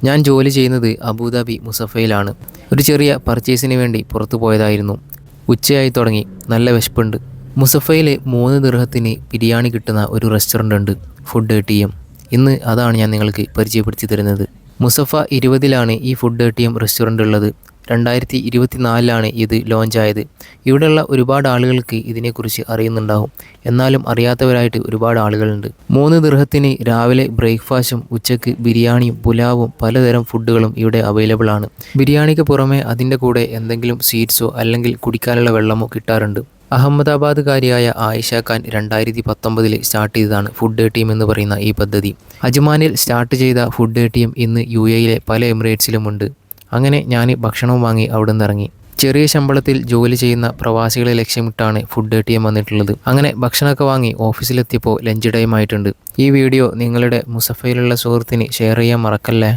ഞാൻ ജോലി ചെയ്യുന്നത് അബുദാബി മുസഫയിലാണ്. ഒരു ചെറിയ പർച്ചേസിന് വേണ്ടി പുറത്തു പോയതായിരുന്നു. ഉച്ചയായി തുടങ്ങി. നല്ല വിശപ്പുണ്ട്. മുസഫയിലെ 3 ദിർഹത്തിന് ബിരിയാണി കിട്ടുന്ന ഒരു റെസ്റ്റോറൻ്റ് ഉണ്ട്, ഫുഡ് ATM. ഇന്ന് അതാണ് ഞാൻ നിങ്ങൾക്ക് പരിചയപ്പെടുത്തി തരുന്നത്. മുസഫ 20-ലാണ് ഈ ഫുഡ് ATM റെസ്റ്റോറൻ്റ് ഉള്ളത്. 2024-ലാണ് ഇത് ലോഞ്ചായത്. ഇവിടെയുള്ള ഒരുപാട് ആളുകൾക്ക് ഇതിനെക്കുറിച്ച് അറിയുന്നുണ്ടാവും. എന്നാലും അറിയാത്തവരായിട്ട് ഒരുപാട് ആളുകളുണ്ട്. 3 ദിർഹത്തിന് രാവിലെ ബ്രേക്ക്ഫാസ്റ്റും ഉച്ചയ്ക്ക് ബിരിയാണിയും പുലാവും പലതരം ഫുഡുകളും ഇവിടെ അവൈലബിൾ ആണ്. ബിരിയാണിക്ക് പുറമെ അതിൻ്റെ കൂടെ എന്തെങ്കിലും സ്വീറ്റ്സോ അല്ലെങ്കിൽ കുടിക്കാനുള്ള വെള്ളമോ കിട്ടാറുണ്ട്. അഹമ്മദാബാദുകാരിയായ ആയിഷ ഖാൻ 2019-ൽ സ്റ്റാർട്ട് ചെയ്തതാണ് ഫുഡ് ATM എന്ന് പറയുന്ന ഈ പദ്ധതി. അജ്മാനിൽ സ്റ്റാർട്ട് ചെയ്ത ഫുഡ് ATM ഇന്ന് UAE-യിലെ പല എമിറേറ്റ്സിലുമുണ്ട്. അങ്ങനെ ഞാൻ ഭക്ഷണം വാങ്ങി അവിടെ നിന്ന് ഇറങ്ങി. ചെറിയ ശമ്പളത്തിൽ ജോലി ചെയ്യുന്ന പ്രവാസികളെ ലക്ഷ്യമിട്ടാണ് ഫുഡ് ATM വന്നിട്ടുള്ളത്. അങ്ങനെ ഭക്ഷണമൊക്കെ വാങ്ങി ഓഫീസിലെത്തിയപ്പോൾ ലഞ്ച് ടൈം ആയിട്ടുണ്ട്. ഈ വീഡിയോ നിങ്ങളുടെ മുസഫയിലുള്ള സുഹൃത്തിന് ഷെയർ ചെയ്യാൻ മറക്കല്ലേ.